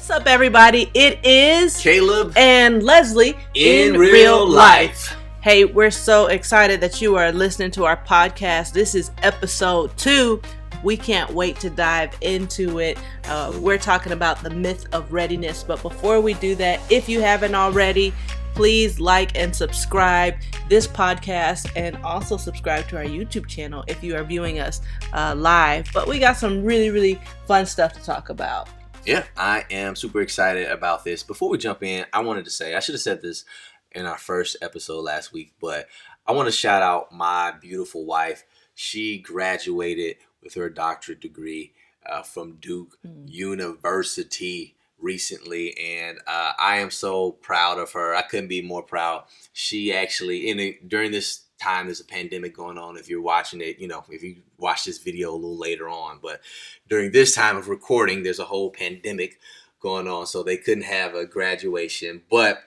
What's up, everybody? It is Caleb and Lesley in real life. Hey, we're so excited that you are listening to our podcast. This is episode 2. We can't wait to dive into it. We're talking about the myth of readiness. But before we do that, if you haven't already, please like and subscribe this podcast, and also subscribe to our YouTube channel if you are viewing us live. But we got some really fun stuff to talk about. Yeah, I am super excited about this. Before we jump in, I wanted to say, I should have said this in our first episode last week, but I want to shout out my beautiful wife. She graduated with her doctorate degree from Duke University recently, and I am so proud of her. I couldn't be more proud. She actually, during this time, there's a pandemic going on. If you're watching it, if you watch this video a little later on, but during this time of recording, there's a whole pandemic going on, so they couldn't have a graduation. But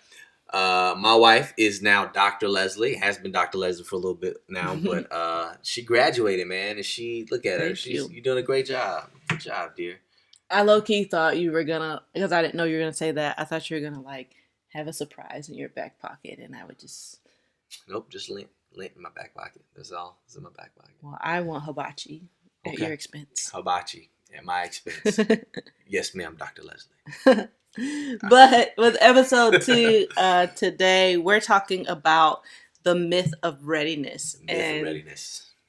my wife is now Dr. Lesley, has been Dr. Lesley for a little bit now, but she graduated, man, and look at her. You're doing a great job. Good job, dear. I low-key thought you were gonna, because I didn't know you were gonna say that, I thought you were gonna have a surprise in your back pocket, and I would just... Nope, just lint in my back pocket. That's all. It's in my back pocket. Well, I want hibachi at your expense. Hibachi at my expense. Yes, ma'am, Dr. Lesley. But with episode 2 today, we're talking about the myth of readiness.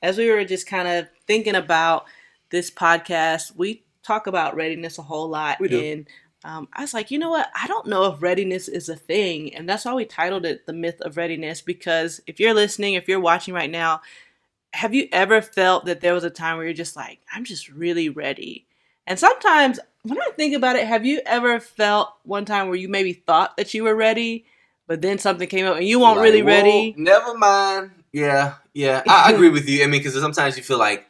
As we were just kind of thinking about this podcast, we talk about readiness a whole lot. We do. And I was like, you know what? I don't know if readiness is a thing. And that's why we titled it The Myth of Readiness. Because if you're listening, if you're watching right now, have you ever felt that there was a time where you're just like, I'm just really ready? And sometimes when I think about it, have you ever felt one time where you maybe thought that you were ready, but then something came up and you weren't really ready? Never mind. Yeah. I agree with you. I mean, because sometimes you feel like,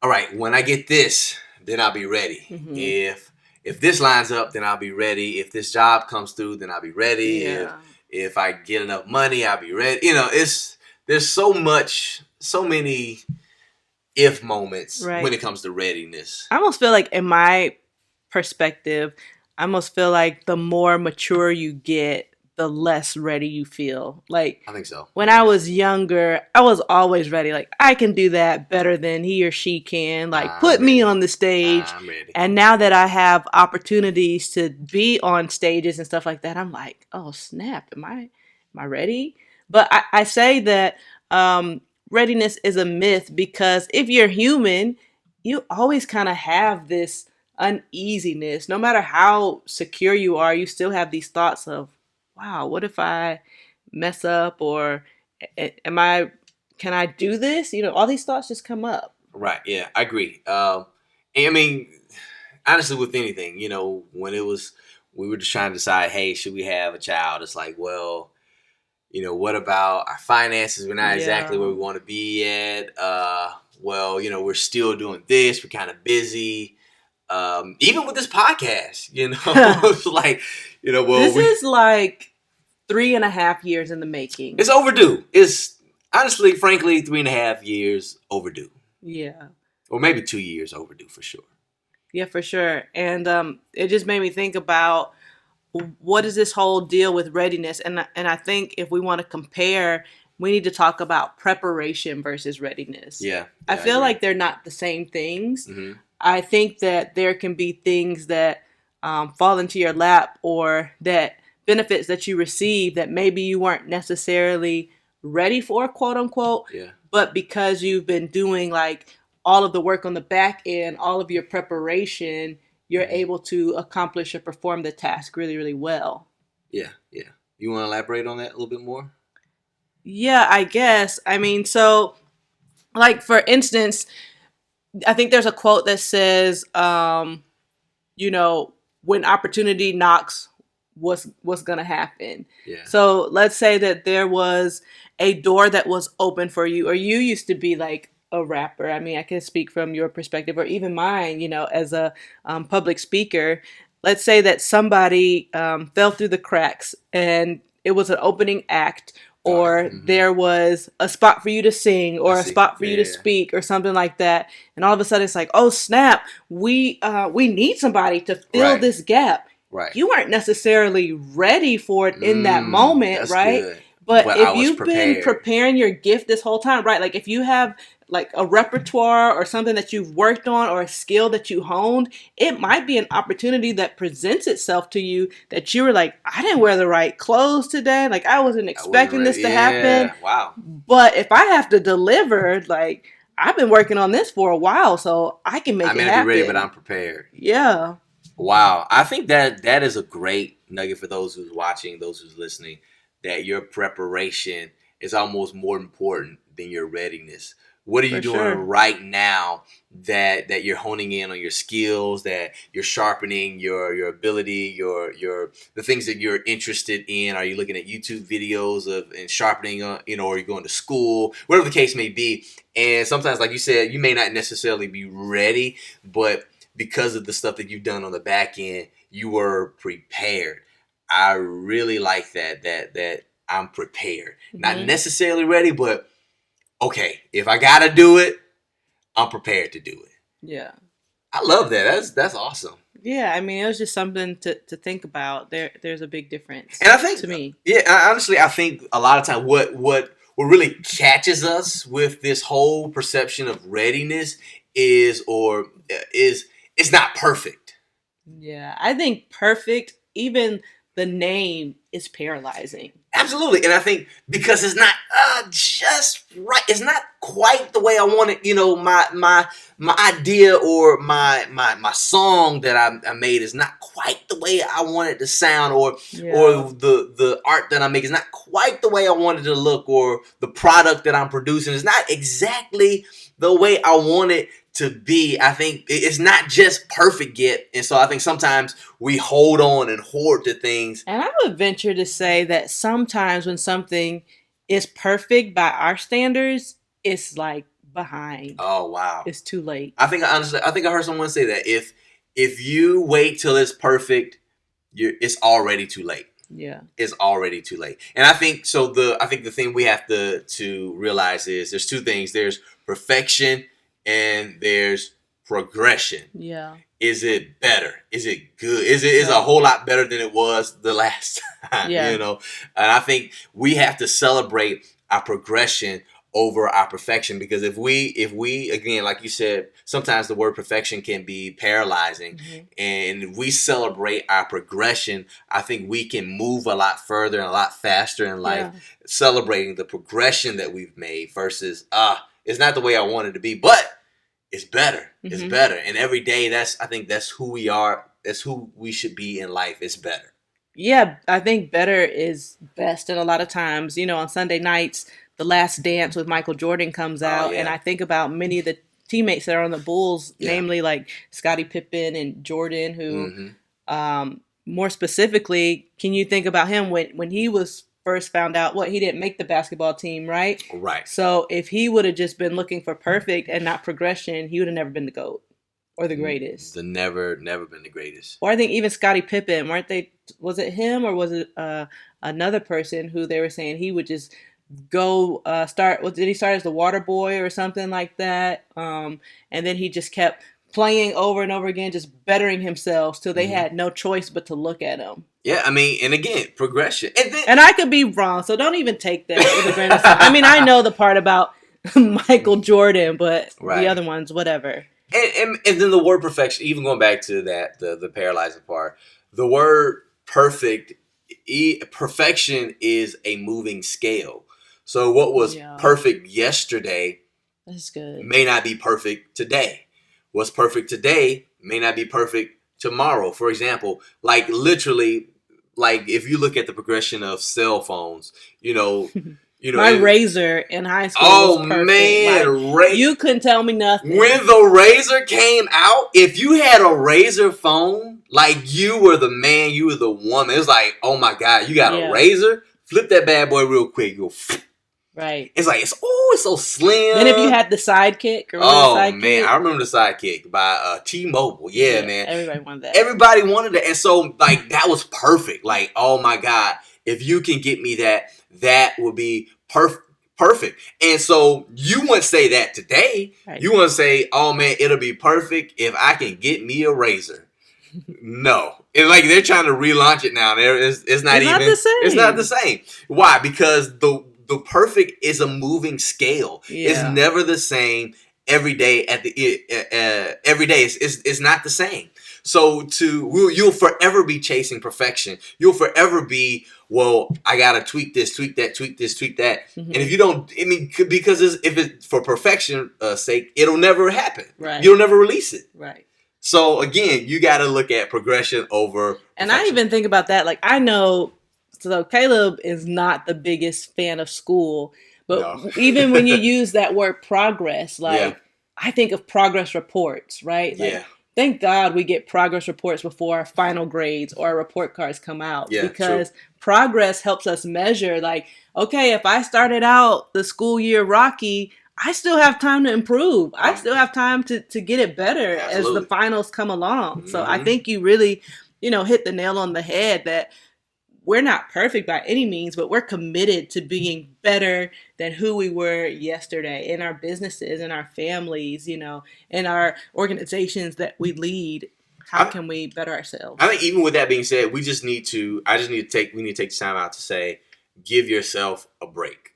all right, when I get this, then I'll be ready. Mm-hmm. If this lines up, then I'll be ready. If this job comes through, then I'll be ready. Yeah. If I get enough money, I'll be ready. There's so many if moments when it comes to readiness. I almost feel like, in my perspective, I almost feel like the more mature you get, the less ready you feel. I think so. When I was younger, I was always ready. I can do that better than he or she can. Put me on the stage. I'm ready. And now that I have opportunities to be on stages and stuff like that, I'm like, oh snap, am I ready? But I say that readiness is a myth, because if you're human, you always kind of have this uneasiness. No matter how secure you are, you still have these thoughts of, wow, what if I mess up, or can I do this? All these thoughts just come up. Right. Yeah, I agree. I mean, honestly, with anything, when we were just trying to decide, hey, should we have a child? It's like, well, what about our finances? We're not exactly where we want to be at. We're still doing this. We're kind of busy. Even with this podcast, it's like, this is 3.5 years in the making. It's overdue. It's honestly, frankly, 3.5 years overdue. Yeah. Or maybe 2 years overdue for sure. Yeah, for sure. And it just made me think about, what is this whole deal with readiness? And I think if we want to compare, we need to talk about preparation versus readiness. Yeah. I feel like they're not the same things. Mm-hmm. I think that there can be things that fall into your lap, or that benefits that you receive that maybe you weren't necessarily ready for, quote unquote. Yeah. But because you've been doing all of the work on the back end, all of your preparation, you're able to accomplish or perform the task really well. Yeah. You want to elaborate on that a little bit more? Yeah, I guess. I mean, so, for instance, I think there's a quote that says, when opportunity knocks, what's going to happen? Yeah. So let's say that there was a door that was open for you, or you used to be a rapper. I mean, I can speak from your perspective, or even mine, as a public speaker. Let's say that somebody fell through the cracks, and it was an opening act, or there was a spot for you to sing or a spot for you to speak or something like that. And all of a sudden it's like, oh snap, we need somebody to fill this gap. Right. You weren't necessarily ready for it in that moment, right? Good. But if you've been preparing your gift this whole time, right? Like if you have like a repertoire or something that you've worked on or a skill that you honed, it might be an opportunity that presents itself to you that you were like, I didn't wear the right clothes today. Like I wasn't expecting this to happen. Wow. But if I have to deliver, like I've been working on this for a while, so I can make it happen. I may not be ready, but I'm prepared. Yeah. Wow. I think that is a great nugget for those who's watching, those who's listening, that your preparation is almost more important than your readiness. What are you doing right now that you're honing in on your skills, that you're sharpening your ability, the things that you're interested in? Are you looking at YouTube videos and sharpening, or you're going to school, whatever the case may be? And sometimes, like you said, you may not necessarily be ready, but because of the stuff that you've done on the back end, you were prepared. I really like that I'm prepared. Not necessarily ready, but okay, if I gotta do it, I'm prepared to do it. Yeah. I love that. That's awesome. Yeah, I mean, it was just something to think about. There's a big difference. And I think, to me, honestly, I think a lot of times what really catches us with this whole perception of readiness is it's not perfect. Yeah, I think perfect, even the name is paralyzing. Absolutely. And I think because it's not just right, it's not quite the way I want it, my idea or my song that I made is not quite the way I want it to sound, or the art that I make is not quite the way I want it to look, or the product that I'm producing is not exactly the way I want it to be. I think it's not just perfect yet. And so I think sometimes we hold on and hoard to things. And I would venture to say that sometimes when something is perfect by our standards, it's like behind. Oh, wow. It's too late. I think I heard someone say that if you wait till it's perfect, it's already too late. Yeah. It's already too late. And I think so I think the thing we have to realize is there's two things. There's perfection and there's progression. Yeah. Is it better? Is it good? Is a whole lot better than it was the last time? Yeah. And I think we have to celebrate our progression over our perfection, because if we again, like you said, sometimes the word perfection can be paralyzing, and if we celebrate our progression, I think we can move a lot further and a lot faster in life, celebrating the progression that we've made versus it's not the way I wanted to be, but it's better. It's better. And every day I think that's who we are. That's who we should be in life. It's better. Yeah, I think better is best. And a lot of times, on Sunday nights, The Last Dance with Michael Jordan comes out. And I think about many of the teammates that are on the Bulls, namely like Scottie Pippen and Jordan, who more specifically, can you think about him when he was first found out he didn't make the basketball team, right? Right. So if he would have just been looking for perfect and not progression, he would have never been the GOAT or the greatest. Never been the greatest. Or I think even Scottie Pippen, was it him or was it another person who they were saying he would just go did he start as the water boy or something like that? And then he just kept playing over and over again, just bettering himself till they had no choice but to look at him. Yeah, I mean, and again, progression. And I could be wrong, so don't even take that with a grain of salt. I mean, I know the part about Michael Jordan, but the other ones, whatever. And then the word perfection, even going back to that, the paralyzing part, the word perfection is a moving scale. So what was perfect yesterday may not be perfect today. What's perfect today may not be perfect tomorrow. For example, like literally, like if you look at the progression of cell phones, my Razor in high school was perfect. Man, you couldn't tell me nothing. When the Razor came out, if you had a Razor phone, like you were the man, you were the woman. It was like, oh my God, you got a Razor? Flip that bad boy real quick. You go, right. It's like, it's so slim. Then if you had the Sidekick. Man, I remember the Sidekick by T-Mobile. Yeah, man. Everybody wanted that. Everybody wanted that. And so, like, that was perfect. Like, oh my God, if you can get me that, that would be perfect. And so you wouldn't say that today. Right. You wouldn't say, oh man, it'll be perfect if I can get me a razor. No. It's like they're trying to relaunch it now. It's not the same. It's not the same. Why? Because the perfect is a moving scale. Yeah. It's never the same every day. Every day it's not the same. So you'll forever be chasing perfection. You'll forever be, well, I gotta tweak this, tweak that, tweak this, tweak that. And if you don't, I mean, because if it's for perfection sake, it'll never happen. Right. You'll never release it. Right. So again, you got to look at progression over perfection. And I even think about that. Like, I know, so Caleb is not the biggest fan of school, but even when you use that word progress, like I think of progress reports, right? Like, thank God we get progress reports before our final grades or our report cards come out, because progress helps us measure, like, okay, if I started out the school year rocky, I still have time to improve. I still have time to get it better as the finals come along. So I think you really, hit the nail on the head that we're not perfect by any means, but we're committed to being better than who we were yesterday in our businesses, in our families, in our organizations that we lead. How can we better ourselves? I think even with that being said, we need to take time out to say, give yourself a break.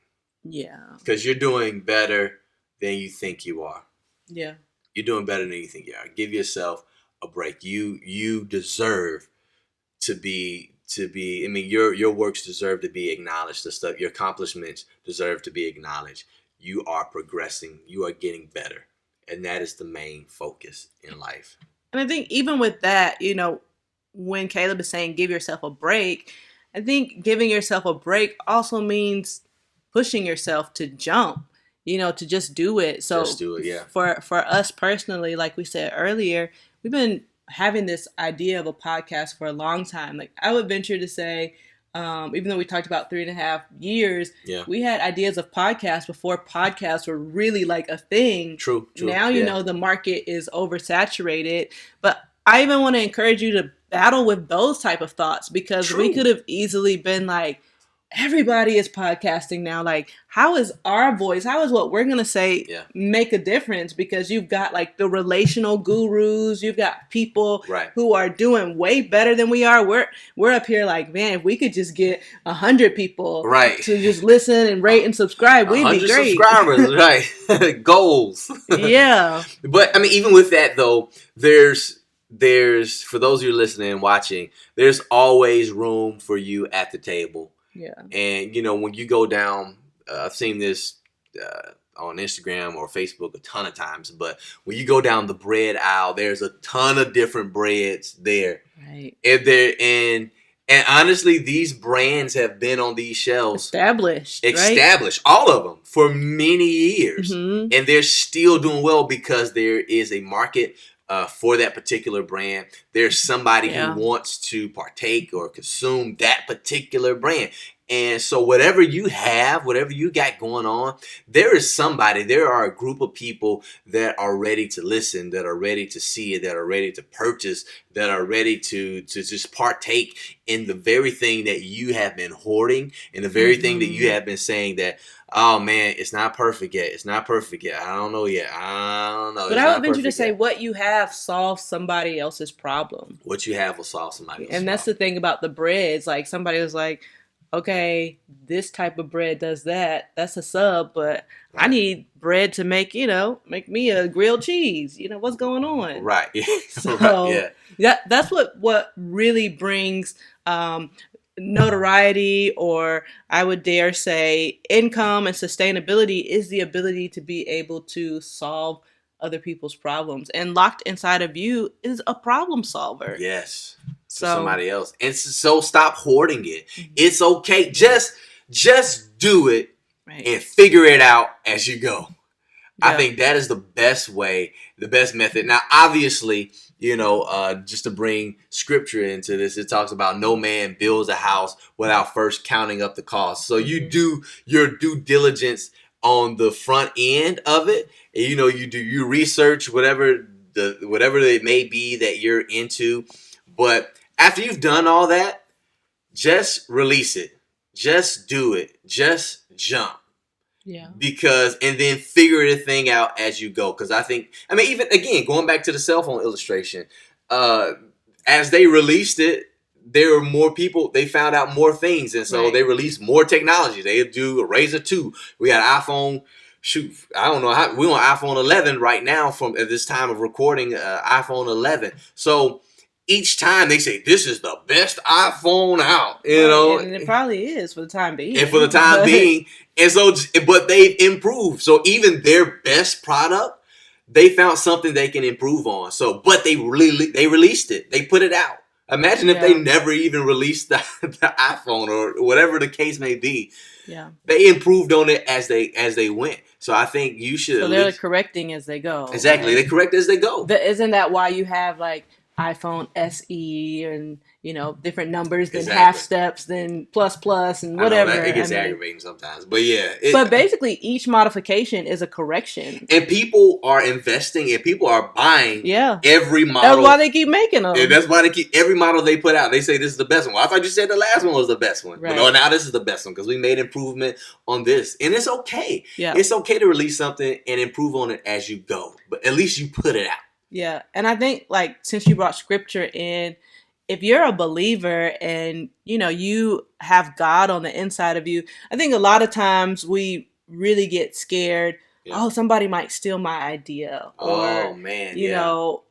Yeah. Because you're doing better than you think you are. Yeah. You're doing better than you think you are. Give yourself a break. You deserve to be, I mean, your works deserve to be acknowledged. Your accomplishments deserve to be acknowledged. You are progressing. You are getting better. And that is the main focus in life. And I think even with that, when Caleb is saying give yourself a break, I think giving yourself a break also means pushing yourself to jump, to just do it. So just do it, yeah. For us personally, like we said earlier, we've been having this idea of a podcast for a long time. Like, I would venture to say, even though we talked about 3.5 years, we had ideas of podcasts before podcasts were really like a thing. True. Now, the market is oversaturated, but I even want to encourage you to battle with those type of thoughts, because we could have easily been like, everybody is podcasting now. Like, how is our voice, how is what we're going to say make a difference? Because you've got like the relational gurus, you've got people who are doing way better than we are. We're up here like, man, if we could just get 100 people to just listen and rate and subscribe, we'd be great. 100 subscribers, goals. Yeah. But I mean, even with that though, there's for those of you listening and watching, there's always room for you at the table. Yeah. And, when you go down, I've seen this on Instagram or Facebook a ton of times, but when you go down the bread aisle, there's a ton of different breads there. Right. And honestly, these brands have been on these shelves. Established, all of them, for many years. Mm-hmm. And they're still doing well because there is a market for that particular brand. There's somebody who wants to partake or consume that particular brand. And so whatever you got going on, there are a group of people that are ready to listen, that are ready to see it, that are ready to purchase, that are ready to just partake in the very thing that you have been hoarding, and the very thing that you have been saying that, oh man, it's not perfect yet. It's not perfect yet. I don't know yet. I don't know. But I would venture to say what you have solves somebody else's problem. What you have will solve somebody else's problem. And that's the thing about the breads. Like, somebody was like, okay, this type of bread does that. That's a sub, but I need bread to make me a grilled cheese. What's going on? Right. So that's what really brings notoriety, or I would dare say income and sustainability, is the ability to be able to solve other people's problems. And locked inside of you is a problem solver. Yes. So somebody else. And so stop hoarding it. It's okay. Just do it and figure it out as you go. Yeah. I think that is the best way, the best method. Now, obviously, just to bring scripture into this, it talks about no man builds a house without first counting up the cost. So you do your due diligence on the front end of it. And, you research whatever it may be that you're into. But after you've done all that, just release it. Just do it. Just jump. Yeah. Because, and then figure the thing out as you go. Because I think, I mean, even again, going back to the cell phone illustration, as they released it, there were more people, they found out more things. And so they released more technology. They do a Razor 2. We got iPhone, shoot, I don't know how, we're on iPhone 11 right now from at this time of recording, iPhone 11. So each time they say, this is the best iPhone out, you know. And it probably is for the time being. And for the time being. And so, but they've improved. So even their best product, they found something they can improve on. So, but they released it. They put it out. Imagine if they never even released the iPhone or whatever the case may be. Yeah. They improved on it as they went. So I think you should. So they're correcting as they go. Exactly. They correct as they go. Isn't that why you have like iPhone SE and, you know, different numbers than half steps than plus and whatever? I know, it gets aggravating sometimes. But yeah. But basically each modification is a correction. And people are investing and people are buying every model. That's why they keep making them. And that's why they keep every model they put out. They say this is the best one. Well, I thought you said the last one was the best one. Right. But no, now this is the best one because we made improvement on this. And it's okay. Yeah. It's okay to release something and improve on it as you go. But at least you put it out. Yeah, and I think, like, since you brought scripture in, if you're a believer and, you know, you have God on the inside of you, I think a lot of times we really get scared. Yeah. Oh, somebody might steal my idea. Or, you know,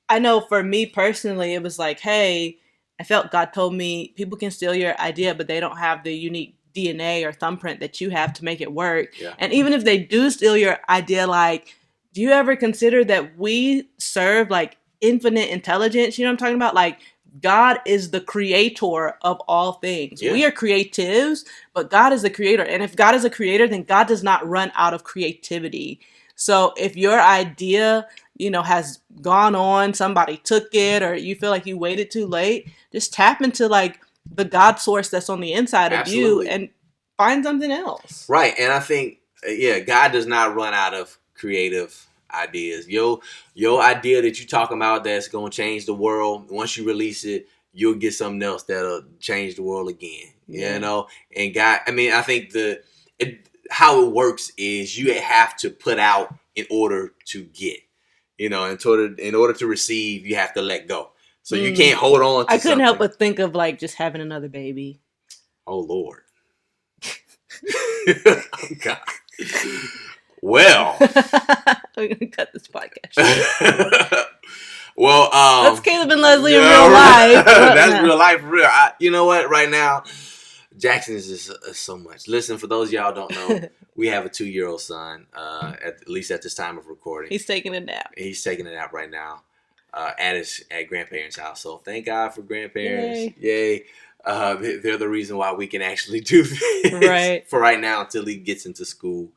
I know for me personally, it was like, hey, I felt God told me people can steal your idea, but they don't have the unique DNA or thumbprint that you have to make it work. Yeah. And even if they do steal your idea, like, do you ever consider that we serve like infinite intelligence? You know what I'm talking about? Like God is the creator of all things. Yeah. We are creatives, but God is the creator. And if God is a creator, then God does not run out of creativity. So if your idea, you know, has gone on, somebody took it, or you feel like you waited too late, just tap into like the God source that's on the inside of you and find something else. Right. And I think, God does not run out of creative ideas. Your idea that you talking about that's gonna change the world, once you release it, you'll get something else that'll change the world again. You know? And God, I mean, I think how it works is you have to put out in order to get. You know, in order to receive, you have to let go. So you can't hold on to I couldn't help but think of like just having another baby. Oh Lord. Oh God. Well, we're gonna cut this podcast. Well, that's Caleb and Lesley in real life. That's real life, for real. You know what? Right now, Jackson is just so much. Listen, for those of y'all don't know, we have a 2-year-old son. At least at this time of recording, he's taking a nap. He's taking a nap right now at grandparents' house. So thank God for grandparents. Yay. They're the reason why we can actually do this for right now until he gets into school.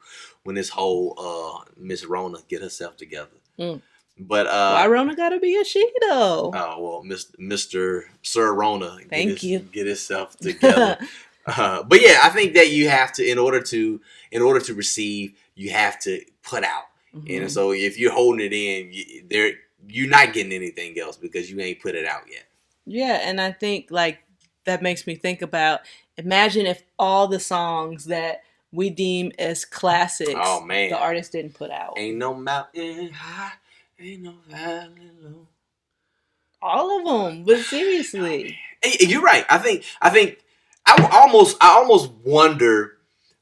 When this whole Miss Rona get herself together. But why Rona gotta be a she though? Oh well, Mr. Sir Rona, get himself together. But yeah, I think that you have to, in order to receive, you have to put out. Mm-hmm. And so if you're holding it in, you're not getting anything else because you ain't put it out yet. Yeah, and I think like that makes me think about, imagine if all the songs that we deem as classics, the artist didn't put out. Ain't no mountain high, ain't no valley low. All of them, but seriously. You're right. I think I almost wonder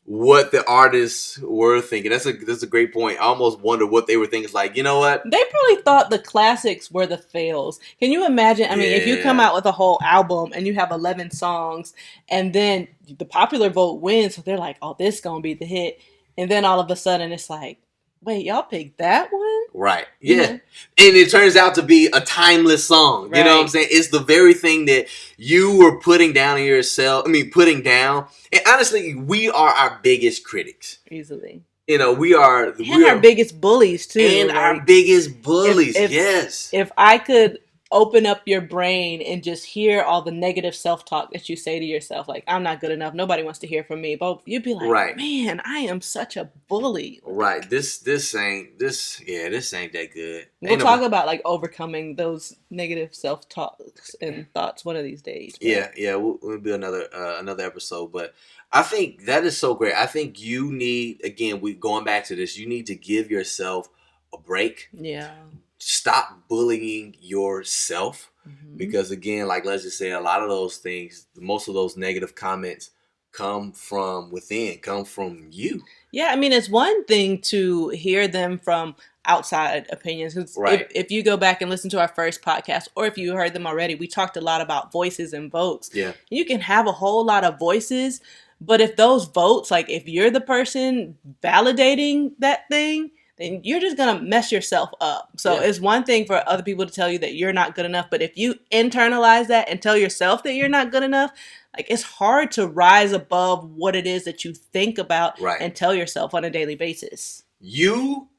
what the artists were thinking. That's a great point. I almost wonder what they were thinking. It's like, you know what? They probably thought the classics were the fails. Can you imagine? I mean, if you come out with a whole album and you have 11 songs and then the popular vote wins, so they're like, oh, this is going to be the hit. And then all of a sudden it's like, wait, y'all picked that one? Right. Yeah. Mm-hmm. And it turns out to be a timeless song. Right. You know what I'm saying? It's the very thing that you were putting down in yourself. I mean, putting down. And honestly, we are our biggest critics. Easily. You know, we are our biggest bullies too. And our biggest bullies. Yes. If I could open up your brain and just hear all the negative self-talk that you say to yourself, like, I'm not good enough, nobody wants to hear from me, but you'd be like, Right. man, I am such a bully. Right. This ain't that good. We'll talk about like overcoming those negative self-talks and thoughts one of these days. But. Yeah, we'll be another episode, but I think that is so great. I think you need, again, going back to this, you need to give yourself a break. Yeah. Stop bullying yourself, because again, like Lesley said, a lot of those things, most of those negative comments come from within, come from you. Yeah, I mean, it's one thing to hear them from outside opinions. Right. If you go back and listen to our first podcast, or if you heard them already, we talked a lot about voices and votes. Yeah. You can have a whole lot of voices, but if those votes, like if you're the person validating that thing, then you're just going to mess yourself up. So it's one thing for other people to tell you that you're not good enough, but if you internalize that and tell yourself that you're not good enough, like it's hard to rise above what it is that you think about and tell yourself on a daily basis. You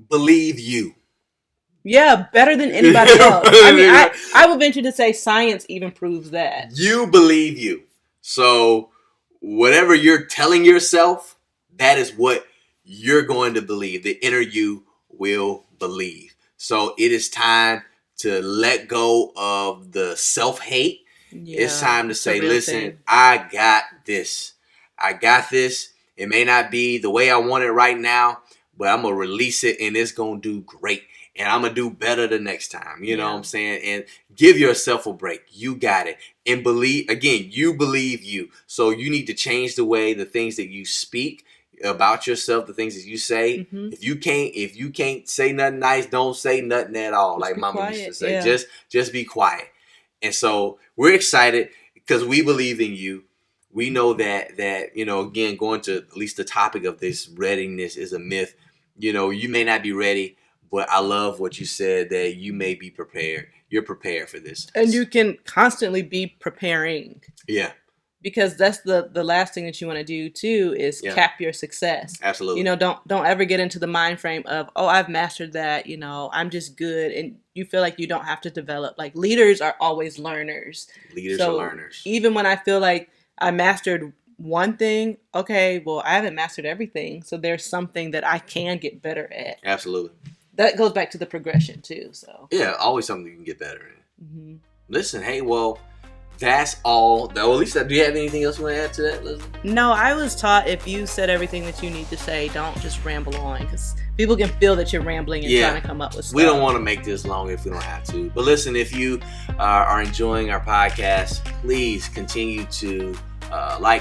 believe you. Yeah, better than anybody else. I mean, I would venture to say science even proves that. You believe you. So whatever you're telling yourself, that is what you're going to believe. The inner you will believe. So it is time to let go of the self-hate. Yeah, it's time to say, listen, I got this. I got this. It may not be the way I want it right now, but I'm going to release it and it's going to do great. And I'm going to do better the next time. You know what I'm saying? And give yourself a break. You got it. And believe, again, you believe you. So you need to change the way, the things that you speak about yourself, the things that you say. If you can't say nothing nice, don't say nothing at all. Just like Mama used to say, just be quiet. And so we're excited because we believe in you. We know that again, going to at least the topic of this, readiness is a myth. You may not be ready, but I love what you said, that you may be prepared. You're prepared for this. And you can constantly be preparing. Yeah. Because that's the last thing that you want to do too, is cap your success. Absolutely. Don't ever get into the mind frame of, oh, I've mastered that, I'm just good, and you feel like you don't have to develop. Like, leaders are always learners. Leaders are learners. Even when I feel like I mastered one thing, okay, well, I haven't mastered everything, so there's something that I can get better at. Absolutely. That goes back to the progression too. So yeah, always something you can get better in. Listen, hey, well, that's all. Well, at least, do you have anything else you want to add to that, Lesley? No, I was taught if you said everything that you need to say, don't just ramble on, because people can feel that you're rambling and trying to come up with stuff. We don't want to make this long if we don't have to. But listen, if you are enjoying our podcast, please continue to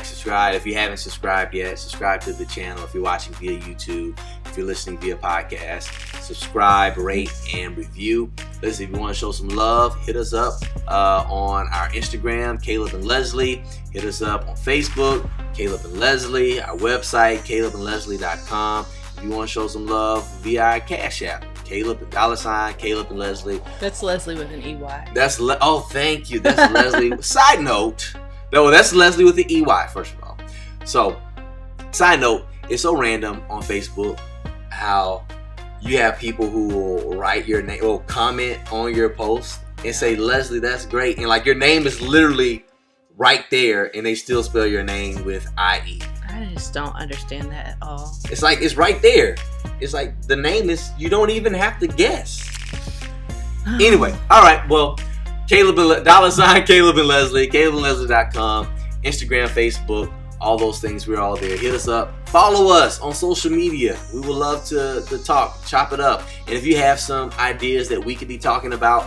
subscribe. If you haven't subscribed yet, subscribe to the channel. If you're watching via YouTube, if you're listening via podcast, subscribe, rate, and review. Listen, if you want to show some love, hit us up on our Instagram, Caleb and Lesley. Hit us up on Facebook, Caleb and Lesley. Our website, calebandlesley.com. If you want to show some love via our Cash App, Caleb and Lesley. That's Lesley with an EY. Thank you. That's Lesley. Side note. No, that's Lesley with the EY, first of all. So, side note, it's so random on Facebook how you have people who will write your name or comment on your post and say, Lesley, that's great. And like your name is literally right there and they still spell your name with IE. I just don't understand that at all. It's like, it's right there. It's like the name is, you don't even have to guess. Anyway, all right, well, Caleb and Lesley, calebandlesley.com, Instagram, Facebook, all those things. We're all there. Hit us up. Follow us on social media. We would love to talk, chop it up. And if you have some ideas that we could be talking about,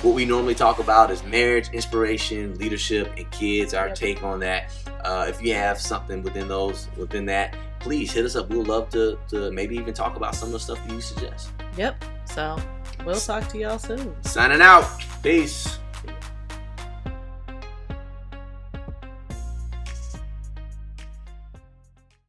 what we normally talk about is marriage, inspiration, leadership, and kids. Our take on that. If you have something within that, please hit us up. We would love to maybe even talk about some of the stuff that you suggest. Yep. So we'll talk to y'all soon. Signing out. Peace.